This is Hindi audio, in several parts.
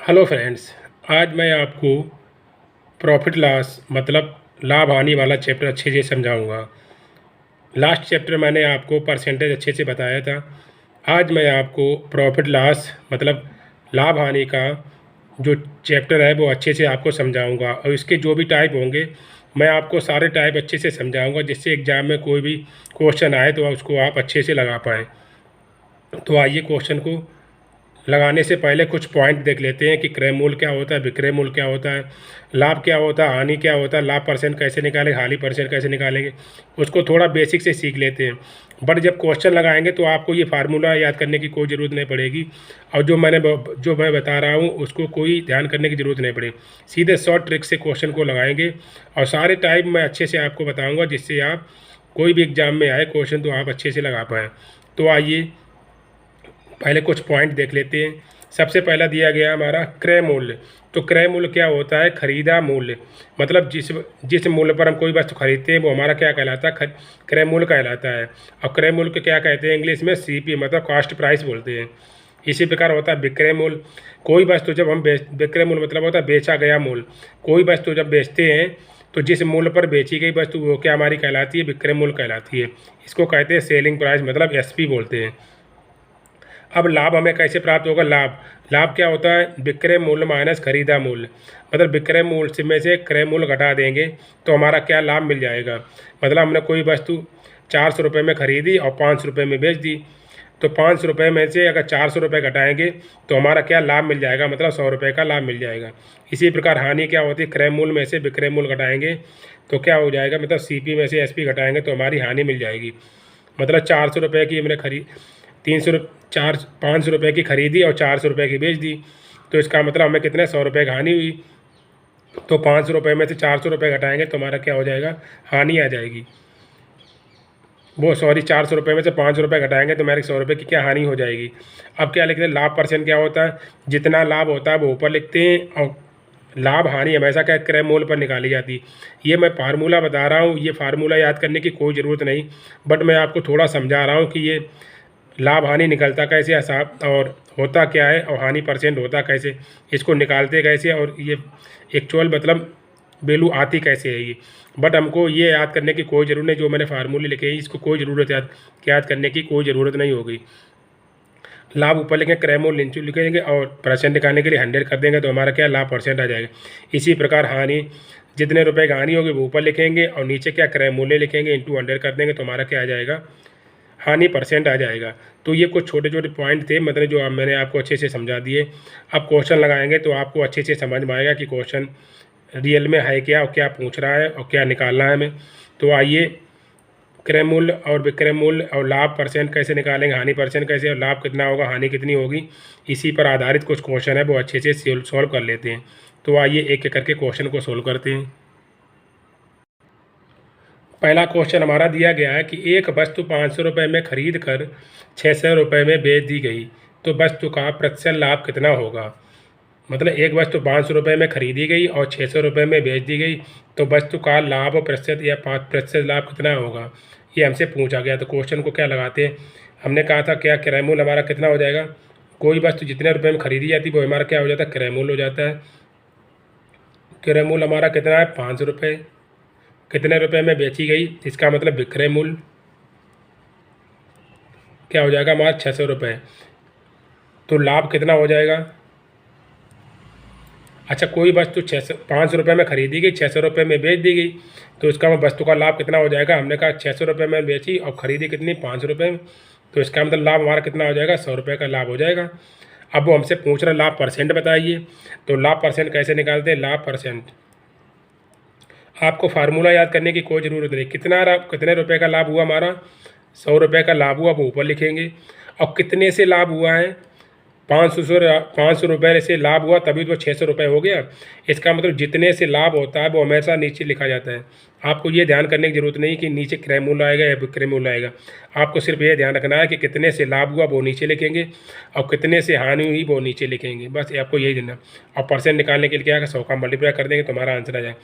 हेलो फ्रेंड्स, आज मैं आपको प्रॉफिट लॉस मतलब लाभ हानि वाला चैप्टर अच्छे से समझाऊंगा। लास्ट चैप्टर मैंने आपको परसेंटेज अच्छे से बताया था। आज मैं आपको प्रॉफिट लॉस मतलब लाभ हानि का जो चैप्टर है वो अच्छे से आपको समझाऊंगा और इसके जो भी टाइप होंगे मैं आपको सारे टाइप अच्छे से समझाऊंगा, जिससे एग्ज़ाम में कोई भी क्वेश्चन आए तो उसको आप अच्छे से लगा पाएँ। तो आइए क्वेश्चन को लगाने से पहले कुछ पॉइंट देख लेते हैं कि क्रय मूल्य क्या होता है, विक्रय मूल्य क्या होता है, लाभ क्या होता है, हानि क्या होता है, लाभ परसेंट कैसे निकालेंगे, हानि परसेंट कैसे निकालेंगे, उसको थोड़ा बेसिक से सीख लेते हैं। बट जब क्वेश्चन लगाएंगे तो आपको ये फार्मूला याद करने की कोई ज़रूरत नहीं पड़ेगी और जो मैं बता रहा हूँ उसको कोई ध्यान करने की ज़रूरत नहीं पड़ेगी। सीधे शॉर्ट ट्रिक से क्वेश्चन को लगाएंगे और सारे टाइप मैं अच्छे से आपको बताऊँगा, जिससे आप कोई भी एग्ज़ाम में आए क्वेश्चन तो आप अच्छे से लगा पाएँ। तो आइए पहले कुछ पॉइंट देख लेते हैं। सबसे पहला दिया गया हमारा क्रय मूल्य। तो क्रय मूल्य क्या होता है? खरीदा मूल्य, मतलब जिस जिस मूल्य पर हम कोई वस्तु खरीदते हैं वो हमारा क्या कहलाता है? क्रय मूल्य कहलाता है। और क्रय मूल्य को क्या कहते हैं? इंग्लिश में सीपी मतलब कॉस्ट प्राइस बोलते हैं। इसी प्रकार होता है विक्रय मूल्य। कोई वस्तु जब हम विक्रय मूल्य मतलब होता है बेचा गया मूल्य। कोई वस्तु जब बेचते हैं तो जिस मूल्य पर बेची गई वस्तु वो क्या हमारी कहलाती है? विक्रय मूल्य कहलाती है। इसको कहते हैं सेलिंग प्राइस मतलब एसपी बोलते हैं। अब लाभ हमें कैसे प्राप्त होगा? लाभ लाभ क्या होता है? विक्रय मूल्य माइनस खरीदा मूल्य, मतलब विक्रय मूल्य से में से क्रय मूल्य घटा देंगे तो हमारा क्या लाभ मिल जाएगा। मतलब हमने कोई वस्तु 400 रुपये में खरीदी और 500 रुपये में बेच दी, तो 500 रुपये में से अगर 400 रुपये घटाएंगे तो हमारा क्या लाभ मिल जाएगा? मतलब 100 रुपये का लाभ मिल जाएगा। इसी प्रकार हानि क्या होती है? क्रय मूल्य में से विक्रय मूल्य घटाएंगे तो क्या हो जाएगा? मतलब सीपी में से एसपी घटाएंगे तो हमारी हानि मिल जाएगी। मतलब 400 रुपये की हमने खरीद 500 रुपये की खरीदी और 400 रुपये की बेच दी, तो इसका मतलब हमें कितने 100 रुपये की हानि हुई। तो 500 रुपये में से 400 रुपये घटाएंगे तो हमारा क्या हो जाएगा? हानि आ जाएगी। वो सॉरी 400 रुपये में से 500 रुपये घटाएंगे तो हमारे 100 रुपये की क्या हानि हो जाएगी। अब क्या लिखते हैं? लाभ परसेंट क्या होता है? जितना लाभ होता है वो ऊपर लिखते हैं और लाभ हानि हमेशा क्या क्रय मूल्य पर निकाली जाती है। ये मैं फार्मूला बता रहा हूँ, ये फार्मूला याद करने की कोई ज़रूरत नहीं, बट मैं आपको थोड़ा समझा रहा हूँ कि ये लाभ हानि निकलता कैसे हिसाब और होता क्या है और हानि परसेंट होता कैसे, इसको निकालते कैसे और ये एक्चुअल मतलब वैल्यू आती कैसे है ये। बट हमको ये याद करने की कोई ज़रूरत नहीं, जो मैंने फार्मूले लिखे हैं इसको कोई ज़रूरत याद करने की कोई ज़रूरत नहीं होगी। लाभ ऊपर लिखेंगे, क्रय मूल्य नीचे लिखेंगे और परसेंट निकालने के लिए 100 कर देंगे तो हमारा क्या लाभ परसेंट आ जाएगा। इसी प्रकार हानि जितने रुपए की हानि होगी वो ऊपर लिखेंगे और नीचे क्या क्रय मूल्य लिखेंगे इंटू 100 कर देंगे तो हमारा क्या आ जाएगा? हानि परसेंट आ जाएगा। तो ये कुछ छोटे छोटे पॉइंट थे, मतलब जो मैंने आपको अच्छे से समझा दिए। अब क्वेश्चन लगाएंगे तो आपको अच्छे से समझ में आएगा कि क्वेश्चन रियल में है क्या और क्या पूछ रहा है और क्या निकालना है हमें। तो आइए क्रय मूल्य और विक्रय मूल्य और लाभ परसेंट कैसे निकालेंगे, हानि परसेंट कैसे, और लाभ कितना होगा, हानि कितनी होगी, इसी पर आधारित कुछ क्वेश्चन है वो अच्छे से सॉल्व कर लेते हैं। तो आइए एक एक करके क्वेश्चन को सॉल्व करते हैं। पहला क्वेश्चन हमारा दिया गया है कि एक वस्तु 500 रुपये में खरीद कर 600 रुपये में बेच दी गई तो वस्तु का प्रतिशत लाभ कितना होगा। मतलब एक वस्तु 500 रुपये में खरीदी गई और 600 रुपये में बेच दी गई तो वस्तु का लाभ प्रतिशत या 5% लाभ कितना होगा, ये हमसे पूछा गया। तो क्वेश्चन को क्या लगाते हैं? हमने कहा था क्या क्रय मूल्य हमारा कितना हो जाएगा? कोई वस्तु जितने रुपये में खरीदी जाती है वो हमारा क्या हो जाता है? क्रय मूल्य हो जाता है। क्रय मूल्य हमारा कितना है? 500 रुपये। कितने रुपए में बेची गई, इसका मतलब विक्रय मूल्य क्या हो जाएगा हमारा? 600 रुपये। तो लाभ कितना हो जाएगा? अच्छा, कोई वस्तु 500 रुपये में खरीदी गई, 600 रुपये में बेच दी गई तो इसका वस्तु का लाभ कितना हो जाएगा? हमने कहा 600 रुपये में बेची और ख़रीदी कितनी? 500 रुपये में, तो इसका मतलब लाभ हमारा कितना हो जाएगा? 100 रुपये का लाभ हो जाएगा। अब वो हमसे पूछ रहा लाभ परसेंट बताइए, तो लाभ परसेंट कैसे निकालते हैं? लाभ परसेंट आपको फार्मूला याद करने की कोई ज़रूरत नहीं। कितने रुपए का लाभ हुआ हमारा? 100 रुपये का लाभ हुआ, वो ऊपर लिखेंगे। और कितने से लाभ हुआ है? 500 रुपये से लाभ हुआ तभी तो 600 रुपये हो गया। इसका मतलब जितने से लाभ होता है वो हमेशा नीचे लिखा जाता है। आपको ये ध्यान करने की ज़रूरत नहीं कि नीचे क्रय मूल्य आएगा या विक्रय मूल्य आएगा। आपको सिर्फ ये ध्यान रखना है कि कितने से लाभ हुआ वो नीचे लिखेंगे और कितने से हानि हुई वो नीचे लिखेंगे, बस आपको यही देना। और परसेंट निकालने के लिए क्या है? 100 का मल्टीप्लाई कर देंगे तो हमारा आंसर आ जाएगा।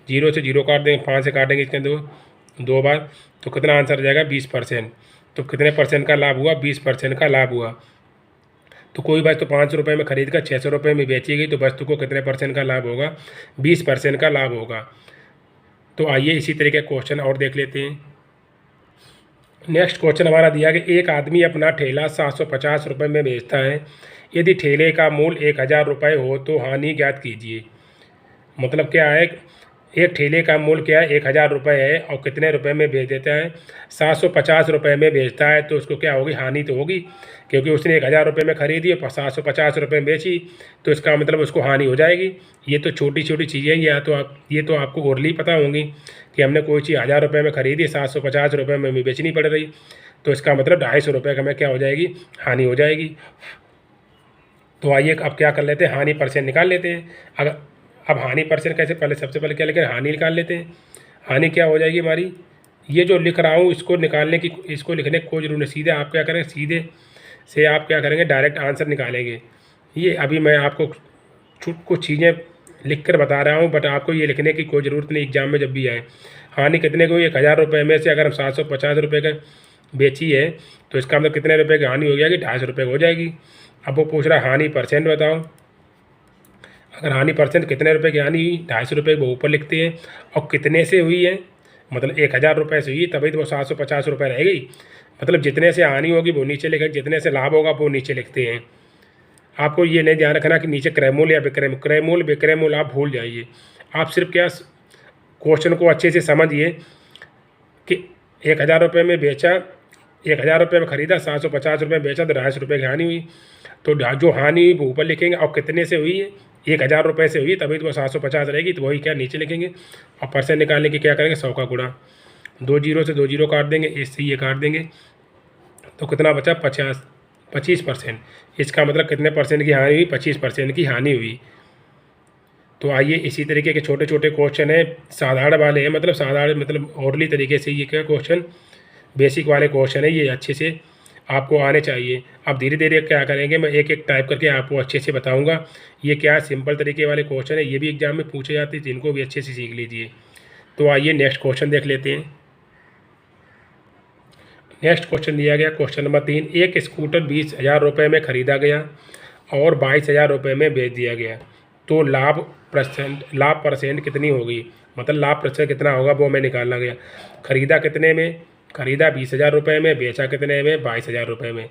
0 से 0 काट देंगे, 5 से काटेंगे इसके अंदर 2 बार, तो कितना आंसर आ जाएगा? 20%। तो कितने परसेंट का लाभ हुआ? 20% का लाभ हुआ। तो कोई वस्तु 500 रुपये में खरीद कर 600 रुपये में बेचेगी तो वस्तु को कितने % का लाभ होगा? 20% का लाभ होगा। तो आइए इसी तरीके का क्वेश्चन और देख लेते हैं। नेक्स्ट क्वेश्चन हमारा दिया कि एक आदमी अपना ठेला 750 रुपये में बेचता है। यदि ठेले का मूल्य 1000 रुपये हो तो हानि ज्ञात कीजिए। मतलब क्या है, एक ठेले का मूल्य क्या है, 1000 रुपये है और कितने रुपए में बेच देता है? 750 रुपये में बेचता है। तो उसको क्या होगी? हानि तो होगी, क्योंकि उसने 1000 रुपये में खरीदी और 750 रुपये में बेची, तो इसका मतलब उसको हानि हो जाएगी। ये तो छोटी छोटी चीज़ें ये तो आपको ओरली पता होंगी कि हमने कोई चीज़ 1000 रुपये में खरीदी, 750 रुपये में बेचनी पड़ रही, तो इसका मतलब 250 रुपये का हमें क्या हो जाएगी? हानि हो जाएगी। तो आइए अब क्या कर लेते हैं, हानि % निकाल लेते हैं। अगर अब हानि % कैसे, पहले सबसे पहले क्या लिखें, हानि निकाल लेते हैं। हानि क्या हो जाएगी हमारी, ये जो लिख रहा हूँ इसको निकालने की, इसको लिखने की कोई जरूरत नहीं, सीधे आप क्या करेंगे, सीधे से आप क्या करेंगे, डायरेक्ट आंसर निकालेंगे। ये अभी मैं आपको कुछ चीज़ें लिख कर बता रहा हूँ, बट आपको ये लिखने की कोई ज़रूरत नहीं एग्जाम में जब भी आए। हानि कितने को, 1000 रुपये में से अगर हम 750 रुपये का बेची है तो इसका मतलब कितने रुपये की हानि हो जाएगी? 250 रुपये हो जाएगी। अब वो पूछ रहा है हानि % बताओ। अगर हानि % कितने रुपए की हानि हुई? 250 रुपये वो ऊपर लिखते हैं, और कितने से हुई है, मतलब 1000 रुपये से हुई, तभी तो वो 750 रुपये रहेगी। मतलब जितने से हानि होगी वो नीचे लिखें, जितने से लाभ होगा वो नीचे लिखते हैं। आपको ये नहीं ध्यान रखना कि नीचे क्रय मूल्य या विक्रय मूल्य आप भूल जाइए। आप सिर्फ क्या क्वेश्चन को अच्छे से समझिए कि 1000 रुपये में बेचा, 1000 रुपये में खरीदा, 750 रुपये में बेचा, तो 250 रुपये की हानि हुई। तो जो हानि हुई वो ऊपर लिखेंगे, और कितने से हुई है, 1000 रुपये से हुई, तभी तो वो 750 रहेगी, तो वही क्या नीचे लिखेंगे। और % निकालने की क्या करेंगे, 100 का गुणा, 2 जीरो से 2 जीरो काट देंगे, इससे ये काट देंगे, तो कितना बचा? 25%। इसका मतलब कितने % की हानि हुई? 25% की हानि हुई। तो आइए इसी तरीके के छोटे छोटे क्वेश्चन हैं, साधारण वाले हैं, मतलब साधारण मतलब ओरली तरीके से ये क्या क्वेश्चन, बेसिक वाले क्वेश्चन है, ये अच्छे से आपको आने चाहिए। अब धीरे धीरे क्या करेंगे, मैं एक एक टाइप करके आपको अच्छे से बताऊंगा। ये क्या सिंपल तरीके वाले क्वेश्चन है, ये भी एग्जाम में पूछे जाते हैं, जिनको भी अच्छे से सीख लीजिए। तो आइए नेक्स्ट क्वेश्चन देख लेते हैं। नेक्स्ट क्वेश्चन दिया गया क्वेश्चन नंबर 3, एक स्कूटर 20,000 रुपये में ख़रीदा गया और 22,000 रुपये में बेच दिया गया, तो लाभ % कितनी होगी? मतलब लाभ % कितना होगा वो हमें निकालना गया। खरीदा कितने में? खरीदा 20,000 रुपये में, बेचा कितने में? 22,000 रुपये में।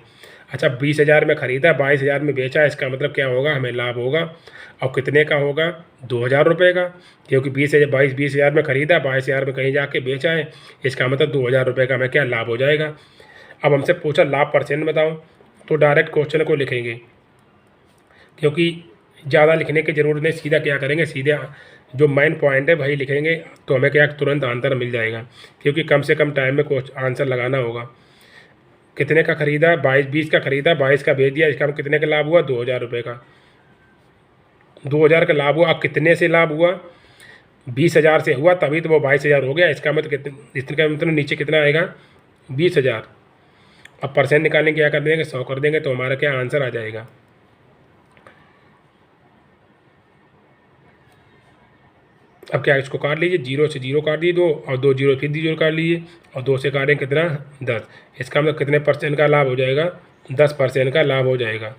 अच्छा, 20,000 में खरीदा, 22,000 में बेचा, इसका मतलब क्या होगा? हमें लाभ होगा। और कितने का होगा? 2,000 रुपये का, क्योंकि 20,000 में खरीदा, 22,000 में कहीं जाके बेचा है, इसका मतलब 2,000 रुपये का हमें क्या लाभ हो जाएगा। अब हमसे पूछा लाभ % बताओ, तो डायरेक्ट क्वेश्चन को लिखेंगे, क्योंकि ज़्यादा लिखने की ज़रूरत नहीं, सीधा क्या करेंगे, सीधे जो मेन पॉइंट है वही लिखेंगे, तो हमें क्या तुरंत आंसर मिल जाएगा, क्योंकि कम से कम टाइम में आंसर लगाना होगा। कितने का खरीदा? 20 का खरीदा, 22 का बेच दिया, इसका कितने का लाभ हुआ? 2,000 रुपये का। 2,000 का लाभ हुआ। अब कितने से लाभ हुआ? 20,000 से हुआ, तभी तो वो 22,000 हो गया। इसका मतलब नीचे कितना आएगा? 20,000। अब % निकालने क्या कर देंगे? 100 कर देंगे, तो हमारा क्या आंसर आ जाएगा। अब क्या इसको काट लीजिए, 0 से 0 काट दिए 2, और 2 जीरो फिर 0 काट लीजिए, और 2 से काटें कितना? 10। इसका मतलब कितने % का लाभ हो जाएगा? 10% का लाभ हो जाएगा।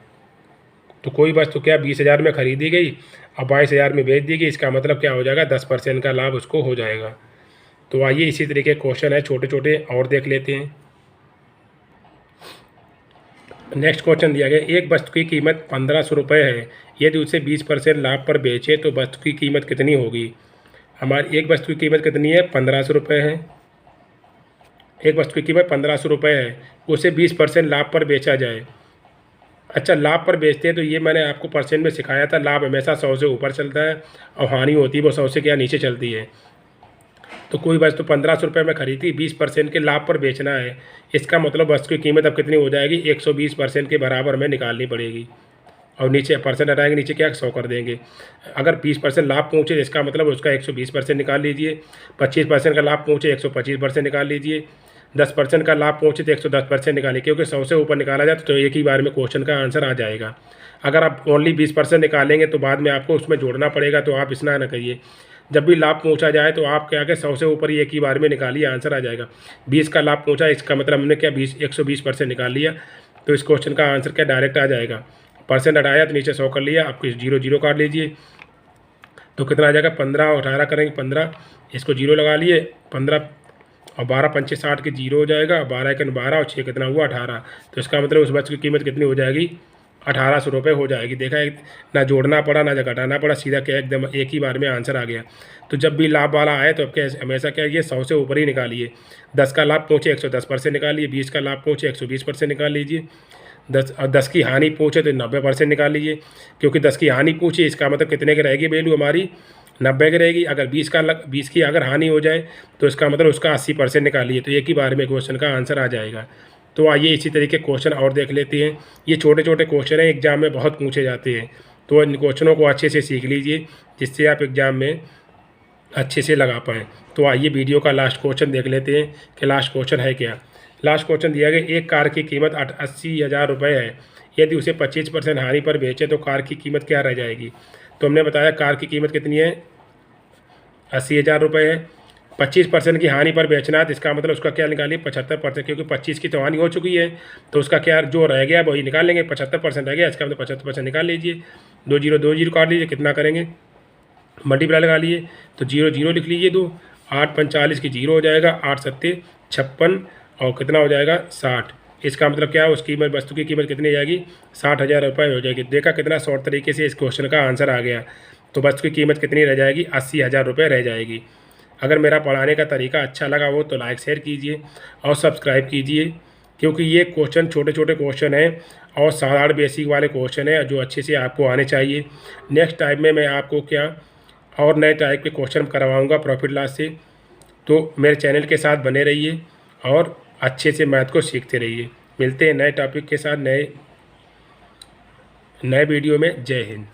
तो कोई वस्तु क्या 20,000 में खरीदी गई और 22,000 में बेच दी गई, इसका मतलब क्या हो जाएगा? 10% का लाभ उसको हो जाएगा। तो आइए इसी तरीके क्वेश्चन है छोटे छोटे और देख लेते हैं। नेक्स्ट क्वेश्चन दिया गया, एक वस्तु की कीमत 1,500 रुपये है, यदि उसे 20% लाभ पर बेचे तो वस्तु की कीमत कितनी होगी? हमारी एक वस्तु की कीमत कितनी है? 1,500 रुपये है। एक वस्तु की कीमत 1,500 रुपये है, उसे 20% लाभ पर बेचा जाए। अच्छा, लाभ पर बेचते हैं तो ये मैंने आपको % में सिखाया था, लाभ हमेशा 100 से ऊपर चलता है और हानि होती है वो 100 से क्या नीचे चलती है। तो कोई वस्तु 1,500 रुपये में खरीदी, 20% के लाभ पर बेचना है, इसका मतलब वस्तु की कीमत अब कितनी हो जाएगी? 120% के बराबर हमें निकालनी पड़ेगी, और नीचे % हटाएंगे, नीचे क्या 100 कर देंगे। अगर 20% लाभ पहुँचे तो इसका मतलब उसका 120% निकाल लीजिए, 25% का लाभ पहुँचे 125% निकाल लीजिए, 10% का लाभ पहुँचे तो 110% निकालिए, क्योंकि 100 से ऊपर निकाला जाए तो एक ही बार में क्वेश्चन का आंसर आ जाएगा। अगर आप ओनली 20% निकालेंगे तो बाद में आपको उसमें जोड़ना पड़ेगा, तो आप इतना ना करिए। जब भी लाभ पहुँचा जाए तो आप क्या 100 से ऊपर ही एक ही बार में निकालिए, आंसर आ जाएगा। 20 का लाभ पहुँचा, इसका मतलब हमने क्या 120% निकाल लिया, तो इस क्वेश्चन का आंसर क्या डायरेक्ट आ जाएगा। परसेंट हटाया तो नीचे 100 कर लिया, आपको 0 0 काट लीजिए तो कितना आ जाएगा 15 और 18 करेंगे 15, इसको 0 लगा लिए 15 और 12 पंचे 60 के 0 हो जाएगा, 12 एकन 12 और 6 कितना हुआ 18। तो इसका मतलब उस बस की कीमत कितनी हो जाएगी 1800 रुपये हो जाएगी। देखा ना जोड़ना पड़ा ना घटाना पड़ा, सीधा क्या एकदम एक ही बार में आंसर आ गया। तो जब भी लाभ वाला आए तो अब क्या हमेशा क्या ये 100 से ऊपर ही निकालिए। 10 का लाभ पहुँचे 110% निकालिए, 20 का लाभ पहुँचे 120% निकाल लीजिए, 10 की हानि पूछे तो 90% निकाल लीजिए, क्योंकि 10 की हानि पूछी इसका मतलब कितने की रहेगी वैल्यू हमारी 90 की रहेगी। अगर 20 की अगर हानि हो जाए तो इसका मतलब उसका 80% निकालिए, तो एक ही बार में क्वेश्चन का आंसर आ जाएगा। तो आइए इसी तरीके क्वेश्चन और देख लेते हैं। ये छोटे छोटे क्वेश्चन हैं, एग्जाम में बहुत पूछे जाते हैं, तो इन क्वेश्चनों को अच्छे से सीख लीजिए जिससे आप एग्ज़ाम में अच्छे से लगा पाएँ। तो आइए वीडियो का लास्ट क्वेश्चन देख लेते हैं कि लास्ट क्वेश्चन है क्या। लास्ट क्वेश्चन दिया गया, एक कार की कीमत 80,000 रुपये है, यदि उसे 25% हानि पर बेचे तो कार की कीमत क्या रह जाएगी। तो हमने बताया कार की कीमत कितनी है 80,000 रुपये है, 25% की हानि पर बेचना है तो इसका मतलब उसका क्या निकालिए 75%, क्योंकि 25 की तो हानि हो चुकी है तो उसका क्या जो रह गया वही निकाल लेंगे, 75% रह गया, इसका मतलब 75% निकाल लीजिए। 2 0 काट लीजिए, कितना करेंगे मल्टीप्लाई लगा लिए तो 0 0 लिख लीजिए 2, 8 5 40 की 0 हो जाएगा, 8 7 56 और कितना हो जाएगा 60। इसका मतलब क्या है उस कीमत वस्तु की कीमत कितनी जाएगी 60,000 रुपये हो जाएगी। देखा कितना शॉर्ट तरीके से इस क्वेश्चन का आंसर आ गया। तो वस्तु की कीमत कितनी रह जाएगी 80,000 रुपये रह जाएगी। अगर मेरा पढ़ाने का तरीका अच्छा लगा हो तो लाइक शेयर कीजिए और सब्सक्राइब कीजिए, क्योंकि ये क्वेश्चन छोटे छोटे क्वेश्चन हैं और साधारण बेसिक वाले क्वेश्चन हैं जो अच्छे से आपको आने चाहिए। नेक्स्ट टाइम में मैं आपको क्या और नए टाइप के क्वेश्चन करवाऊँगा प्रॉफिट लॉस से। तो मेरे चैनल के साथ बने रहिए और अच्छे से मैथ को सीखते रहिए। मिलते हैं नए टॉपिक के साथ नए वीडियो में। जय हिंद।